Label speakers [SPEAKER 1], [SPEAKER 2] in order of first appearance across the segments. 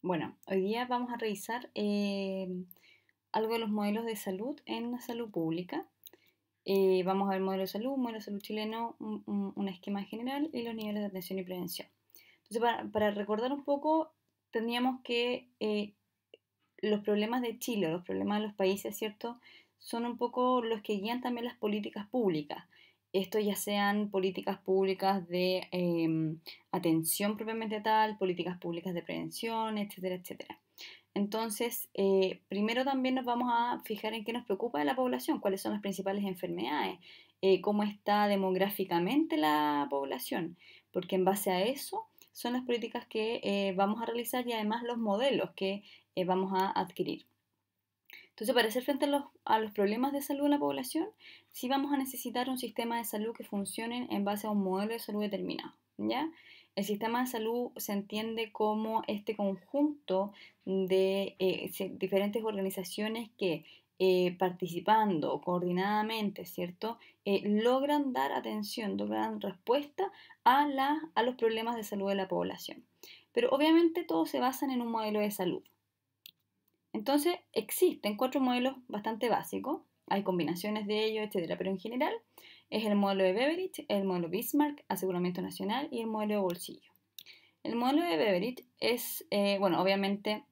[SPEAKER 1] Bueno, hoy día vamos a revisar algo de los modelos de salud en la salud pública. Vamos a ver modelo de salud chileno, un esquema general y los niveles de atención y prevención. Entonces, para recordar un poco, tendríamos que los problemas de Chile, los problemas de los países, ¿cierto? Son un poco los que guían también las políticas públicas. Esto ya sean políticas públicas de atención propiamente tal, políticas públicas de prevención, etcétera, etcétera. Entonces, primero también nos vamos a fijar en qué nos preocupa de la población, cuáles son las principales enfermedades, cómo está demográficamente la población, porque en base a eso son las políticas que vamos a realizar y además los modelos que vamos a adquirir. Entonces, para hacer frente a los problemas de salud de la población, sí vamos a necesitar un sistema de salud que funcione en base a un modelo de salud determinado, ¿ya? El sistema de salud se entiende como este conjunto de diferentes organizaciones que participando coordinadamente, ¿cierto? Logran dar atención, logran respuesta a los problemas de salud de la población. Pero obviamente todos se basan en un modelo de salud. Entonces, existen cuatro modelos bastante básicos, hay combinaciones de ellos, etcétera, pero en general es el modelo de Beveridge, el modelo Bismarck, aseguramiento nacional y el modelo de bolsillo. El modelo de Beveridge es, bueno, obviamente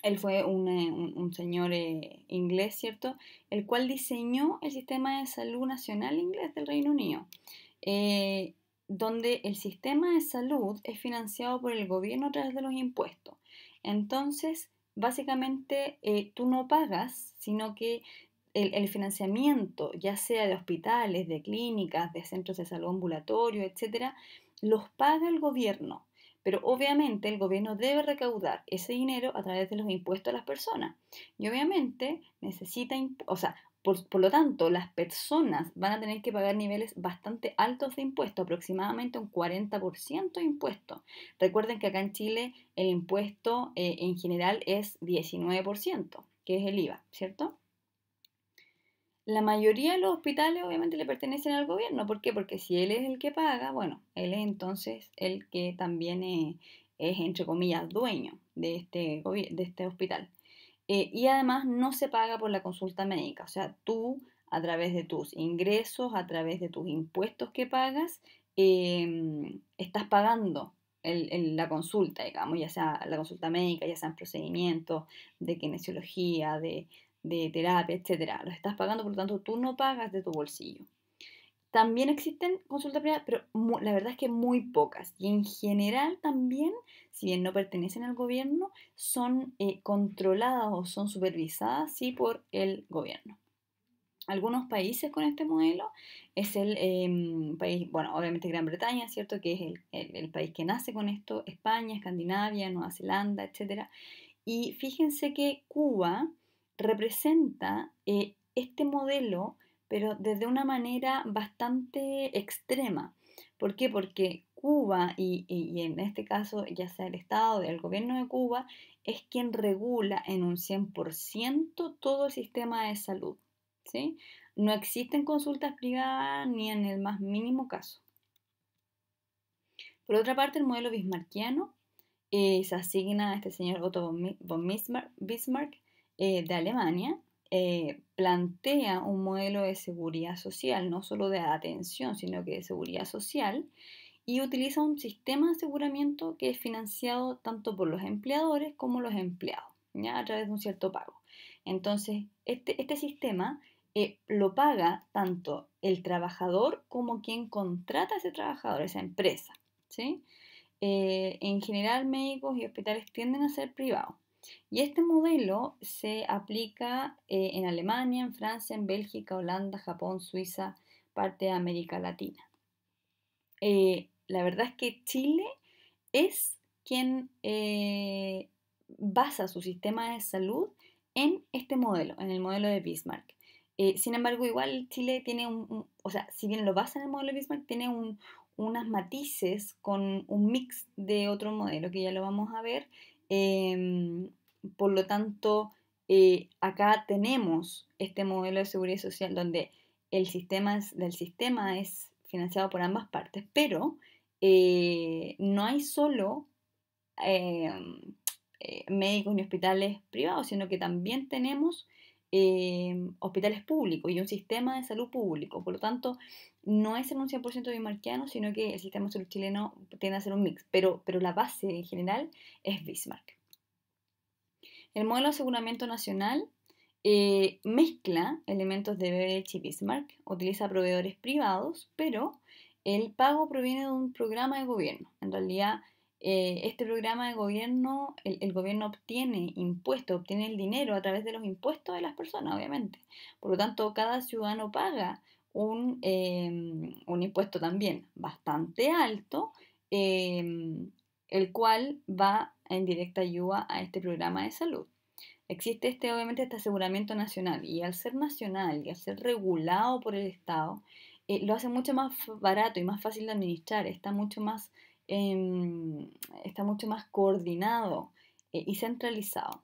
[SPEAKER 1] él fue un señor inglés, ¿cierto? El cual diseñó el sistema de salud nacional inglés del Reino Unido, eh, donde el sistema de salud es financiado por el gobierno a través de los impuestos. Entonces, básicamente, tú no pagas, sino que el financiamiento, ya sea de hospitales, de clínicas, de centros de salud ambulatorio, etcétera, los paga el gobierno. Pero obviamente el gobierno debe recaudar ese dinero a través de los impuestos a las personas. Y obviamente necesita, o sea, por lo tanto, las personas van a tener que pagar niveles bastante altos de impuestos, aproximadamente un 40% de impuestos. Recuerden que acá en Chile el impuesto en general es 19%, que es el IVA, ¿cierto? La mayoría de los hospitales obviamente le pertenecen al gobierno. ¿Por qué? Porque si él es el que paga, bueno, él es entonces el que también es entre comillas, dueño de este hospital. Y además no se paga por la consulta médica. O sea, tú a través de tus ingresos, a través de tus impuestos que pagas, estás pagando la consulta, digamos, ya sea la consulta médica, ya sean procedimientos de kinesiología, de terapia, etcétera. Los estás pagando, por lo tanto, tú no pagas de tu bolsillo. También existen consultas privadas, pero la verdad es que muy pocas. Y en general también, si bien no pertenecen al gobierno, son controladas o son supervisadas, sí, por el gobierno. Algunos países con este modelo es el país, bueno, obviamente Gran Bretaña, ¿cierto? Que es el país que nace con esto, España, Escandinavia, Nueva Zelanda, etcétera. Y fíjense que Cuba representa este modelo, pero desde una manera bastante extrema. ¿Por qué? Porque Cuba, y en este caso ya sea el Estado, el gobierno de Cuba, es quien regula en un 100% todo el sistema de salud. ¿Sí? No existen consultas privadas ni en el más mínimo caso. Por otra parte, el modelo bismarckiano se asigna a este señor Otto von Bismarck de Alemania. Plantea un modelo de seguridad social, no solo de atención, sino que de seguridad social, y utiliza un sistema de aseguramiento que es financiado tanto por los empleadores como los empleados, ¿ya? A través de un cierto pago. Entonces, este sistema lo paga tanto el trabajador como quien contrata a ese trabajador, esa empresa, ¿sí? En general, médicos y hospitales tienden a ser privados. Y este modelo se aplica en Alemania, en Francia, en Bélgica, Holanda, Japón, Suiza, parte de América Latina. La verdad es que Chile es quien basa su sistema de salud en este modelo, en el modelo de Bismarck. Sin embargo, igual Chile tiene o sea, si bien lo basa en el modelo de Bismarck, tiene unas matices con un mix de otro modelo que ya lo vamos a ver. Em, por lo tanto, acá tenemos este modelo de seguridad social donde del sistema es financiado por ambas partes, pero no hay solo eh, médicos ni hospitales privados, sino que también tenemos hospitales públicos y un sistema de salud público. Por lo tanto, no es en un 100% bismarckiano, sino que el sistema de salud chileno tiende a ser un mix, pero la base en general es Bismarck. El modelo de aseguramiento nacional mezcla elementos de BBH y Bismarck, utiliza proveedores privados, pero el pago proviene de un programa de gobierno. En realidad, este programa de gobierno, el gobierno obtiene impuestos, obtiene el dinero a través de los impuestos de las personas, obviamente. Por lo tanto, cada ciudadano paga un impuesto también bastante alto, el cual va en directa ayuda a este programa de salud. Existe obviamente este aseguramiento nacional y al ser nacional y al ser regulado por el Estado, lo hace mucho más barato y más fácil de administrar, está mucho más coordinado y centralizado.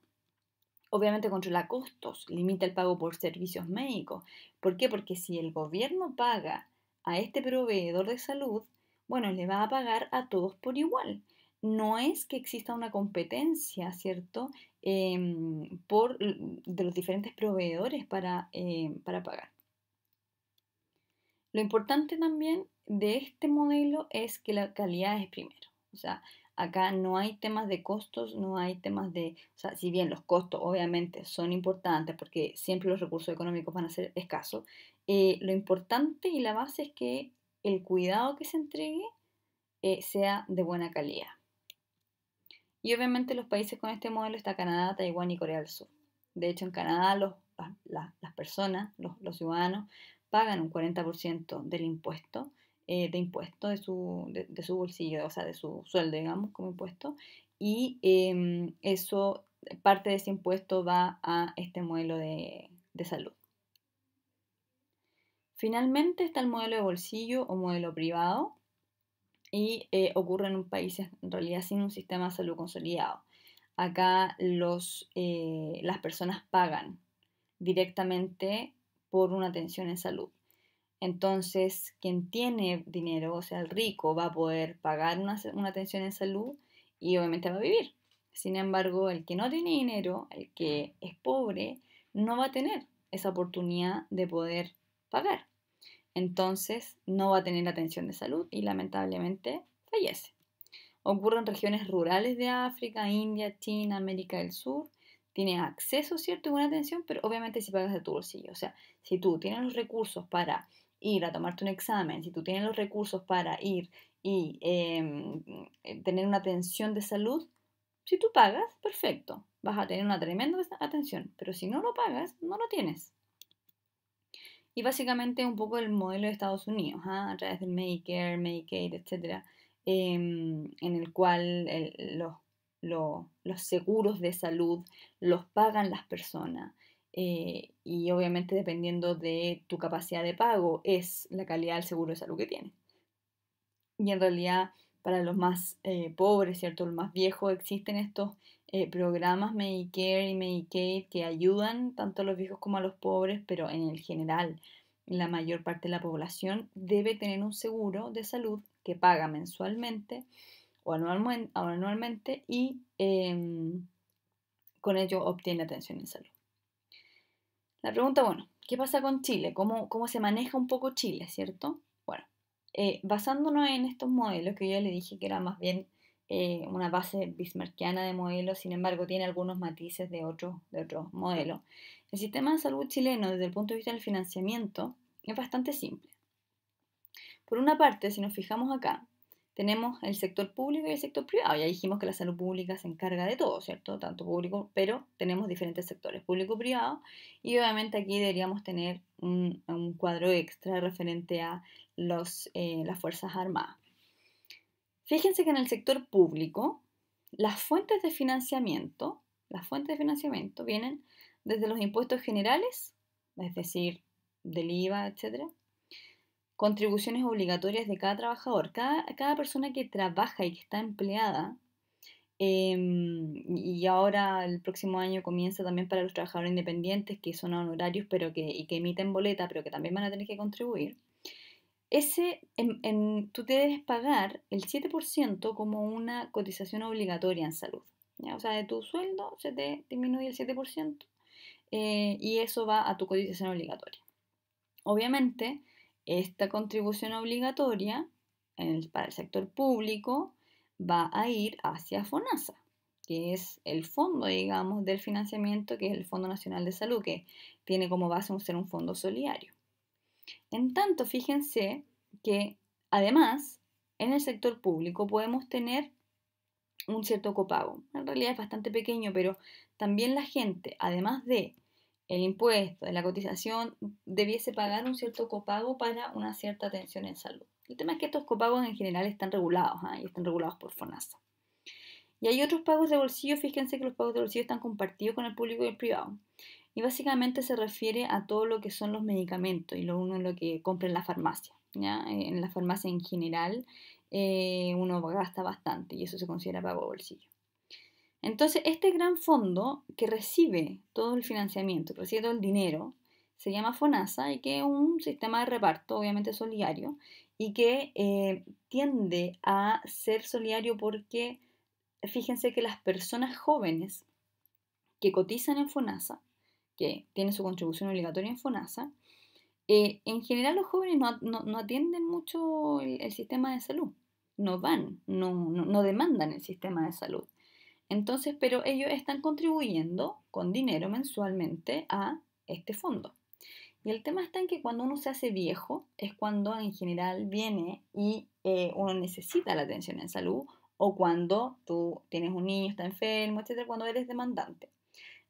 [SPEAKER 1] Obviamente controla costos, limita el pago por servicios médicos. ¿Por qué? Porque si el gobierno paga a este proveedor de salud, bueno, le va a pagar a todos por igual. No es que exista una competencia, ¿cierto? De los diferentes proveedores para pagar. Lo importante también de este modelo es que la calidad es primero. O sea, acá no hay temas de costos, no hay temas de, o sea, si bien los costos obviamente son importantes porque siempre los recursos económicos van a ser escasos, lo importante y la base es que el cuidado que se entregue sea de buena calidad. Y obviamente los países con este modelo está Canadá, Taiwán y Corea del Sur. De hecho, en Canadá las personas, los ciudadanos, pagan un 40% del impuesto, de su bolsillo, o sea, de su sueldo, digamos, como impuesto. Y eso, parte de ese impuesto va a este modelo de salud. Finalmente está el modelo de bolsillo o modelo privado, y ocurre en países en realidad sin un sistema de salud consolidado. Acá las personas pagan directamente por una atención en salud. Entonces, quien tiene dinero, o sea, el rico, va a poder pagar una atención en salud y obviamente va a vivir. Sin embargo, el que no tiene dinero, el que es pobre, no va a tener esa oportunidad de poder pagar. Entonces no va a tener atención de salud y lamentablemente fallece. Ocurre en regiones rurales de África, India, China, América del Sur. Tienes acceso, ¿cierto?, a buena atención, pero obviamente si pagas de tu bolsillo. O sea, si tú tienes los recursos para ir a tomarte un examen, si tú tienes los recursos para ir y tener una atención de salud, si tú pagas, perfecto, vas a tener una tremenda atención, pero si no lo pagas, no lo tienes. Y básicamente un poco el modelo de Estados Unidos, a través del Medicare, Medicaid, etc., en el cual los seguros de salud los pagan las personas. Y obviamente dependiendo de tu capacidad de pago es la calidad del seguro de salud que tienes. Y en realidad para los más pobres, ¿cierto?, los más viejos, existen estos programas Medicare y Medicaid que ayudan tanto a los viejos como a los pobres, pero en el general la mayor parte de la población debe tener un seguro de salud que paga mensualmente o anualmente y con ello obtiene atención en salud. La pregunta, bueno, ¿qué pasa con Chile? ¿Cómo se maneja un poco Chile, ¿cierto? Bueno, basándonos en estos modelos que yo ya le dije que era más bien una base bismarckiana de modelos, sin embargo tiene algunos matices de otros modelos. El sistema de salud chileno desde el punto de vista del financiamiento es bastante simple. Por una parte, si nos fijamos acá, tenemos el sector público y el sector privado. Ya dijimos que la salud pública se encarga de todo, ¿cierto? Tanto público, pero tenemos diferentes sectores, público-privado, y obviamente aquí deberíamos tener un cuadro extra referente a las Fuerzas Armadas. Fíjense que en el sector público, las fuentes de financiamiento vienen desde los impuestos generales, es decir, del IVA, etc., contribuciones obligatorias de cada trabajador. Cada persona que trabaja y que está empleada, y ahora el próximo año comienza también para los trabajadores independientes que son honorarios y que emiten boleta, pero que también van a tener que contribuir. Tú debes pagar el 7% como una cotización obligatoria en salud. ¿ya? O sea, de tu sueldo se te disminuye el 7% y eso va a tu cotización obligatoria. Obviamente, esta contribución obligatoria para el sector público va a ir hacia FONASA, que es el fondo, digamos, del financiamiento, que es el Fondo Nacional de Salud, que tiene como base ser un fondo solidario. En tanto, fíjense que además, en el sector público podemos tener un cierto copago. En realidad es bastante pequeño, pero también la gente, además de el impuesto, de la cotización, debiese pagar un cierto copago para una cierta atención en salud. El tema es que estos copagos en general están regulados, y están regulados por FONASA. Y hay otros pagos de bolsillo, fíjense que los pagos de bolsillo están compartidos con el público y el privado. Y básicamente se refiere a todo lo que son los medicamentos y lo que compra en la farmacia, ¿ya? En la farmacia en general uno gasta bastante y eso se considera pago de bolsillo. Entonces, este gran fondo que recibe todo el financiamiento, que recibe todo el dinero, se llama FONASA y que es un sistema de reparto, obviamente solidario, y que tiende a ser solidario porque fíjense que las personas jóvenes que cotizan en FONASA, que tienen su contribución obligatoria en FONASA, en general los jóvenes no atienden mucho el sistema de salud, no demandan el sistema de salud. Entonces, pero ellos están contribuyendo con dinero mensualmente a este fondo. Y el tema está en que cuando uno se hace viejo es cuando en general viene y uno necesita la atención en salud o cuando tú tienes un niño, está enfermo, etcétera, cuando eres demandante.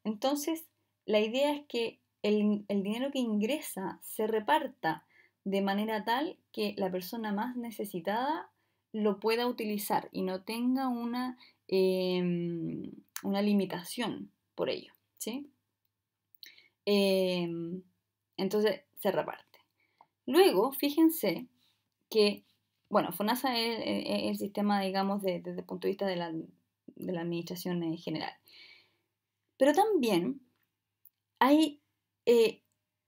[SPEAKER 1] Entonces, la idea es que el dinero que ingresa se reparta de manera tal que la persona más necesitada lo pueda utilizar y no tenga una limitación por ello, ¿sí? Entonces se reparte. Luego, fíjense que, bueno, FONASA es el sistema, digamos, desde el punto de vista de la administración en general. Pero también hay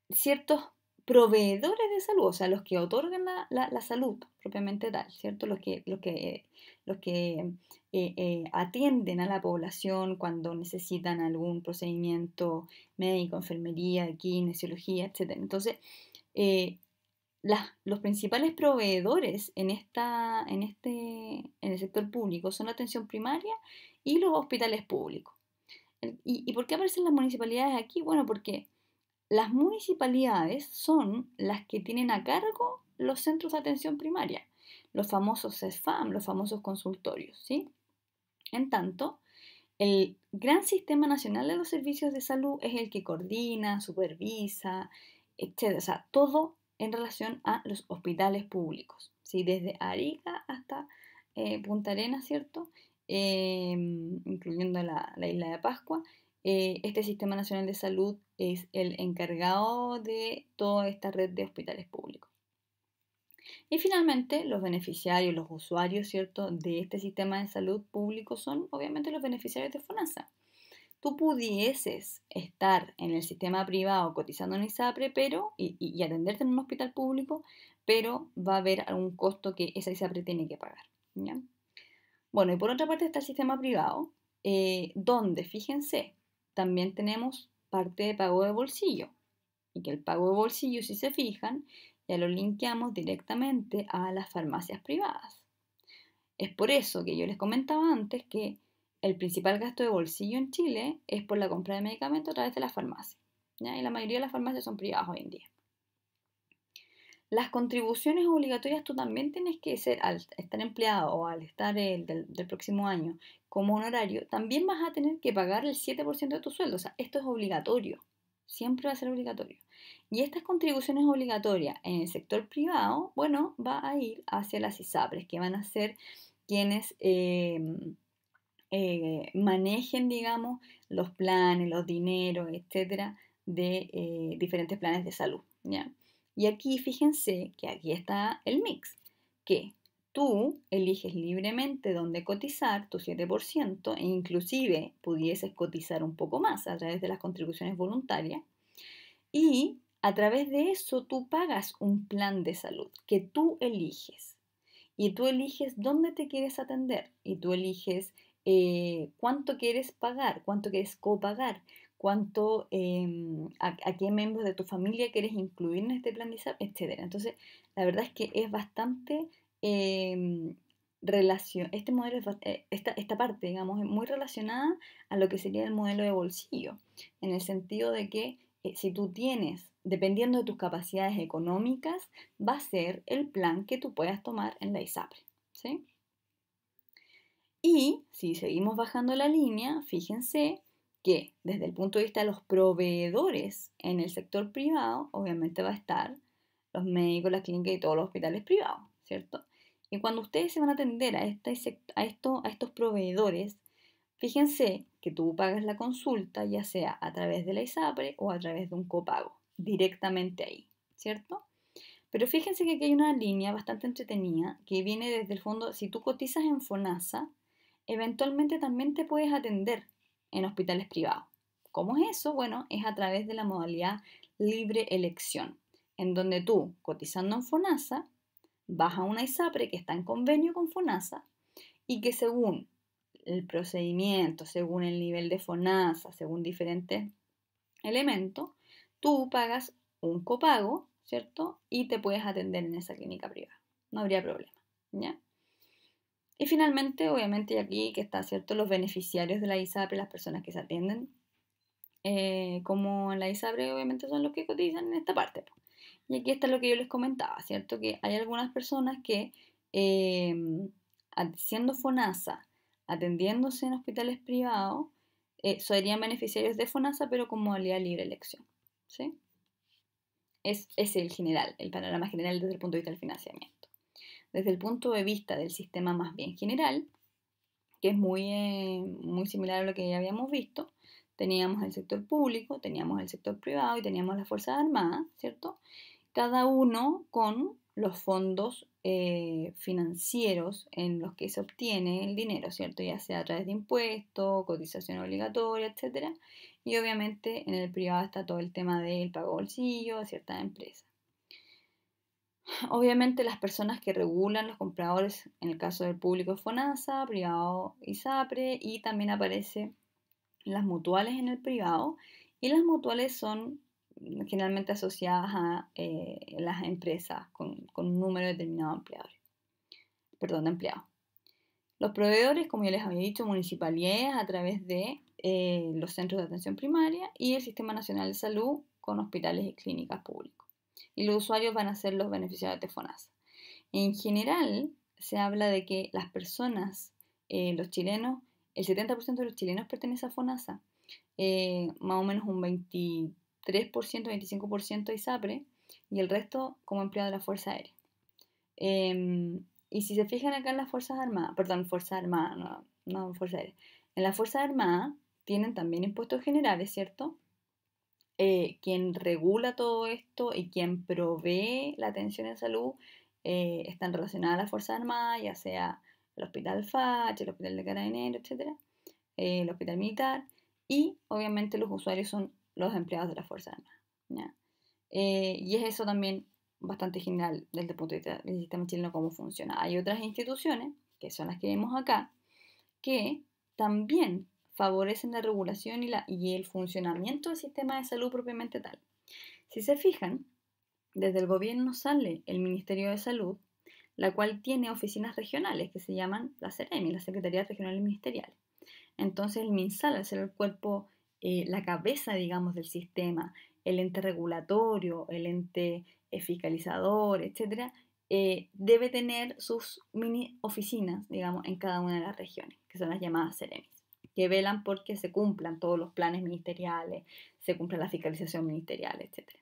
[SPEAKER 1] ciertos proveedores de salud, o sea, los que otorgan la salud propiamente tal, ¿cierto? Los que atienden a la población cuando necesitan algún procedimiento médico, enfermería, kinesiología, etc. Entonces, los principales proveedores en el sector público son la atención primaria y los hospitales públicos. ¿Y por qué aparecen las municipalidades aquí? Bueno, porque las municipalidades son las que tienen a cargo los centros de atención primaria, los famosos CESFAM, los famosos consultorios, ¿sí? En tanto, el gran sistema nacional de los servicios de salud es el que coordina, supervisa, etc. O sea, todo en relación a los hospitales públicos, ¿sí? Desde Arica hasta Punta Arenas, ¿cierto? Incluyendo la isla de Pascua. Este Sistema Nacional de Salud es el encargado de toda esta red de hospitales públicos. Y finalmente, los beneficiarios, los usuarios, ¿cierto?, de este sistema de salud público son obviamente los beneficiarios de FONASA. Tú pudieses estar en el sistema privado cotizando en ISAPRE y atenderte en un hospital público, pero va a haber algún costo que esa ISAPRE tiene que pagar, ¿ya? Bueno, y por otra parte está el sistema privado, donde, fíjense, también tenemos parte de pago de bolsillo. Y que el pago de bolsillo, si se fijan, ya lo linkeamos directamente a las farmacias privadas. Es por eso que yo les comentaba antes que el principal gasto de bolsillo en Chile es por la compra de medicamentos a través de las farmacias, ¿ya? Y la mayoría de las farmacias son privadas hoy en día. Las contribuciones obligatorias tú también tienes que ser, al estar empleado o al estar del próximo año como honorario, también vas a tener que pagar el 7% de tu sueldo. O sea, esto es obligatorio, siempre va a ser obligatorio. Y estas contribuciones obligatorias en el sector privado, bueno, va a ir hacia las ISAPRES, que van a ser quienes manejen, digamos, los planes, los dineros, etcétera, de diferentes planes de salud, ¿ya? Y aquí fíjense que aquí está el mix, que tú eliges libremente dónde cotizar tu 7% e inclusive pudieses cotizar un poco más a través de las contribuciones voluntarias y a través de eso tú pagas un plan de salud que tú eliges y tú eliges dónde te quieres atender y tú eliges cuánto quieres pagar, cuánto quieres copagar, a qué miembros de tu familia quieres incluir en este plan de ISAPRE, etcétera. Entonces, la verdad es que es bastante este modelo, esta parte, digamos, es muy relacionada a lo que sería el modelo de bolsillo, en el sentido de que si tú tienes, dependiendo de tus capacidades económicas, va a ser el plan que tú puedas tomar en la ISAPRE, ¿sí? Y si seguimos bajando la línea, fíjense que desde el punto de vista de los proveedores en el sector privado, obviamente va a estar los médicos, las clínicas y todos los hospitales privados, ¿cierto? Y cuando ustedes se van a atender a estos proveedores, fíjense que tú pagas la consulta ya sea a través de la ISAPRE o a través de un copago, directamente ahí, ¿cierto? Pero fíjense que aquí hay una línea bastante entretenida que viene desde el fondo, si tú cotizas en FONASA, eventualmente también te puedes atender en hospitales privados. ¿Cómo es eso? Bueno, es a través de la modalidad libre elección, en donde tú, cotizando en FONASA, vas a una ISAPRE que está en convenio con FONASA y que según el procedimiento, según el nivel de FONASA, según diferentes elementos, tú pagas un copago, ¿cierto? Y te puedes atender en esa clínica privada. No habría problema, ¿ya? Y finalmente, obviamente, y aquí que está, ¿cierto? Los beneficiarios de la ISAPRE, las personas que se atienden como en la ISAPRE, obviamente son los que cotizan en esta parte. Y aquí está lo que yo les comentaba, ¿cierto? Que hay algunas personas que, eh, siendo FONASA, atendiéndose en hospitales privados, serían beneficiarios de FONASA, pero con modalidad libre elección, ¿sí? Es el general, el panorama general desde el punto de vista del financiamiento. Desde el punto de vista del sistema más bien general, que es muy similar a lo que ya habíamos visto, teníamos el sector público, teníamos el sector privado y teníamos las Fuerzas Armadas, ¿cierto? Cada uno con los fondos financieros en los que se obtiene el dinero, ¿cierto? Ya sea a través de impuestos, cotización obligatoria, etcétera. Y obviamente en el privado está todo el tema del pago bolsillo a ciertas empresas. Obviamente las personas que regulan los compradores, en el caso del público FONASA, privado ISAPRE, y también aparecen las mutuales en el privado, y las mutuales son generalmente asociadas a las empresas con un número determinado de empleados. Los proveedores, como ya les había dicho, municipalidades a través de los centros de atención primaria y el Sistema Nacional de Salud con hospitales y clínicas públicos. Y los usuarios van a ser los beneficiarios de FONASA. En general, se habla de que las personas, los chilenos, el 70% de los chilenos pertenece a FONASA, más o menos un 23%, 25% a ISAPRE y el resto como empleado de la Fuerza Aérea. Y si se fijan acá en las Fuerzas Armadas, perdón, Fuerzas Armadas, no Fuerza Aérea, en las Fuerzas Armadas tienen también impuestos generales, ¿cierto? Quien regula todo esto y quien provee la atención en salud están relacionadas a las Fuerzas Armadas, ya sea el Hospital FACH, el Hospital de Carabineros, etc., el Hospital Militar, y obviamente los usuarios son los empleados de las Fuerzas Armadas, ¿ya? Y es eso también bastante general desde el punto de vista del sistema chileno, cómo funciona. Hay otras instituciones, que son las que vemos acá, que también favorecen la regulación y el funcionamiento del sistema de salud propiamente tal. Si se fijan, desde el gobierno sale el Ministerio de Salud, la cual tiene oficinas regionales que se llaman la CEREMI, las Secretarías Regionales Ministeriales. Entonces el MinSal, al ser el cuerpo, la cabeza, digamos, del sistema, el ente regulatorio, el ente fiscalizador, etcétera, debe tener sus mini oficinas, digamos, en cada una de las regiones, que son las llamadas CEREMIs, que velan porque se cumplan todos los planes ministeriales, se cumpla la fiscalización ministerial, etcétera.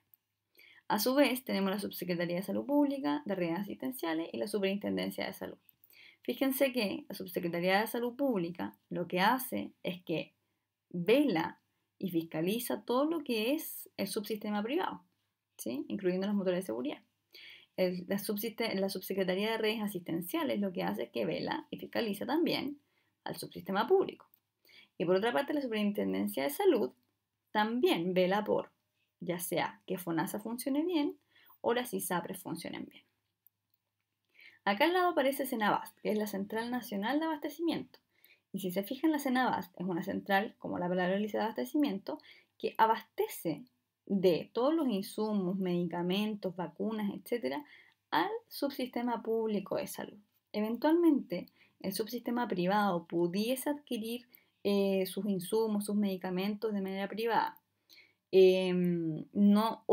[SPEAKER 1] A su vez, tenemos la Subsecretaría de Salud Pública, de Redes Asistenciales y la Superintendencia de Salud. Fíjense que la Subsecretaría de Salud Pública lo que hace es que vela y fiscaliza todo lo que es el subsistema privado, ¿sí? Incluyendo los motores de seguridad. La Subsecretaría de Redes Asistenciales lo que hace es que vela y fiscaliza también al subsistema público. Y por otra parte, la Superintendencia de Salud también vela por, ya sea que FONASA funcione bien o las ISAPRES funcionen bien. Acá al lado aparece Senabast, que es la Central Nacional de Abastecimiento. Y si se fijan, la Senabast es una central, como la palabra dice, de abastecimiento, que abastece de todos los insumos, medicamentos, vacunas, etcétera, al subsistema público de salud. Eventualmente, el subsistema privado pudiese adquirir sus insumos, sus medicamentos de manera privada. No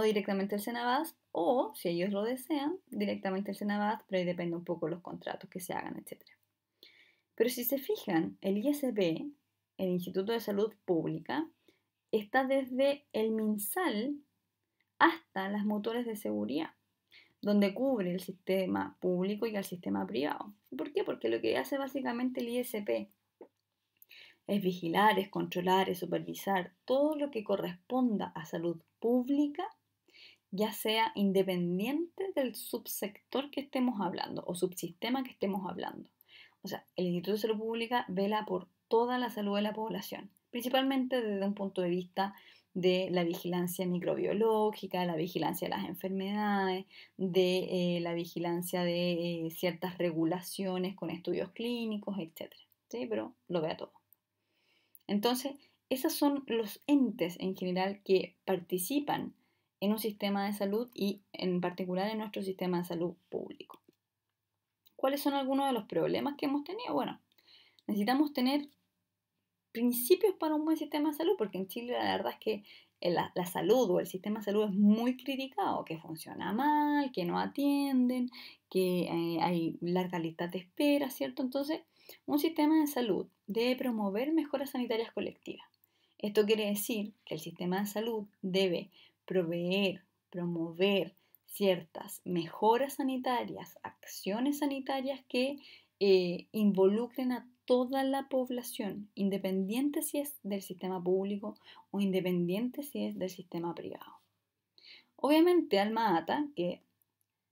[SPEAKER 1] directamente el Senabast, o si ellos lo desean, directamente el Senabast, pero ahí depende un poco de los contratos que se hagan, etc. Pero si se fijan, el ISP, el Instituto de Salud Pública, está desde el MinSal hasta las motores de seguridad, donde cubre el sistema público y el sistema privado. ¿Por qué? Porque lo que hace básicamente el ISP es vigilar, es controlar, es supervisar todo lo que corresponda a salud pública, ya sea independiente del subsector que estemos hablando o subsistema que estemos hablando. O sea, el Instituto de Salud Pública vela por toda la salud de la población, principalmente desde un punto de vista de la vigilancia microbiológica, la vigilancia de las enfermedades, de la vigilancia de ciertas regulaciones con estudios clínicos, etc. ¿Sí? Pero lo vea todo. Entonces, esos son los entes en general que participan en un sistema de salud y en particular en nuestro sistema de salud público. ¿Cuáles son algunos de los problemas que hemos tenido? Bueno, necesitamos tener principios para un buen sistema de salud, porque en Chile la verdad es que la salud o el sistema de salud es muy criticado, que funciona mal, que no atienden, que hay larga lista de espera, ¿cierto? Entonces, un sistema de salud debe promover mejoras sanitarias colectivas. Esto quiere decir que el sistema de salud debe proveer, promover ciertas mejoras sanitarias, acciones sanitarias que involucren a toda la población, independiente si es del sistema público o independiente si es del sistema privado. Obviamente, Alma Ata, que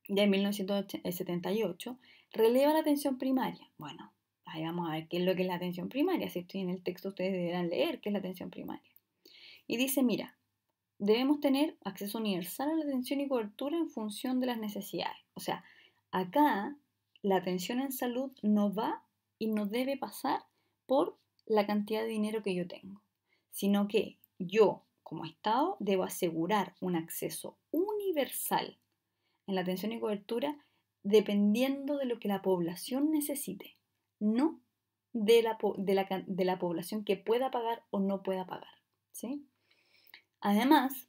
[SPEAKER 1] ya en 1978, releva la atención primaria. Bueno, ahí vamos a ver qué es lo que es la atención primaria. Si estoy en el texto, ustedes deberán leer qué es la atención primaria. Y dice, mira, debemos tener acceso universal a la atención y cobertura en función de las necesidades. O sea, acá la atención en salud no va y no debe pasar por la cantidad de dinero que yo tengo, sino que yo, como Estado, debo asegurar un acceso universal en la atención y cobertura dependiendo de lo que la población necesite, no de la población que pueda pagar o no pueda pagar, ¿sí? Además,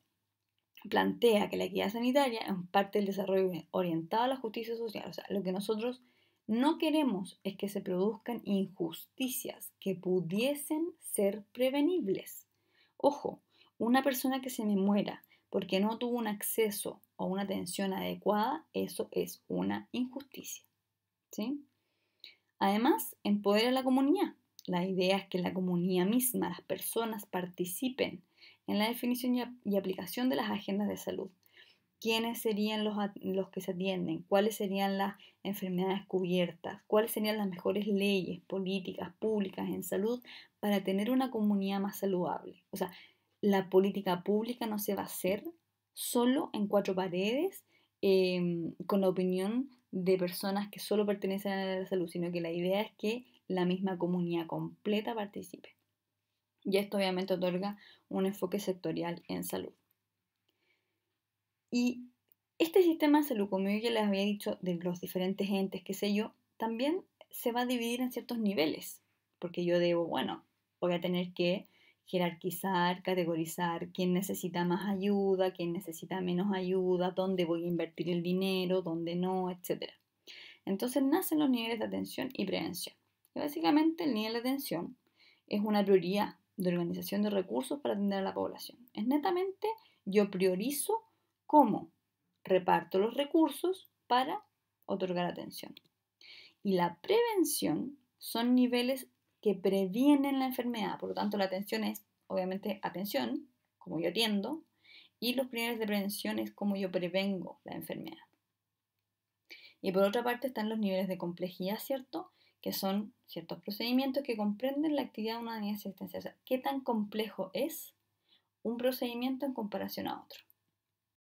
[SPEAKER 1] plantea que la equidad sanitaria es parte del desarrollo orientado a la justicia social. O sea, lo que nosotros no queremos es que se produzcan injusticias que pudiesen ser prevenibles. Ojo, una persona que se me muera porque no tuvo un acceso o una atención adecuada, eso es una injusticia, ¿sí? Además, empodera a la comunidad. La idea es que la comunidad misma, las personas, participen en la definición y aplicación de las agendas de salud. ¿Quiénes serían los que se atienden? ¿Cuáles serían las enfermedades cubiertas? ¿Cuáles serían las mejores leyes, políticas públicas en salud para tener una comunidad más saludable? O sea, la política pública no se va a hacer solo en cuatro paredes con la opinión de personas que solo pertenecen a la salud, sino que la idea es que la misma comunidad completa participe. Y esto obviamente otorga un enfoque sectorial en salud. Y este sistema de salud, como yo ya les había dicho, de los diferentes entes, qué sé yo, también se va a dividir en ciertos niveles, porque yo debo, bueno, voy a tener que jerarquizar, categorizar quién necesita más ayuda, quién necesita menos ayuda, dónde voy a invertir el dinero, dónde no, etc. Entonces nacen los niveles de atención y prevención. Y básicamente el nivel de atención es una prioridad de organización de recursos para atender a la población. Es netamente yo priorizo cómo reparto los recursos para otorgar atención. Y la prevención son niveles que previenen la enfermedad. Por lo tanto, la atención es, obviamente, atención, como yo atiendo, y los niveles de prevención es como yo prevengo la enfermedad. Y por otra parte están los niveles de complejidad, ¿cierto? Que son ciertos procedimientos que comprenden la actividad de una unidad asistencial. O sea, ¿qué tan complejo es un procedimiento en comparación a otro?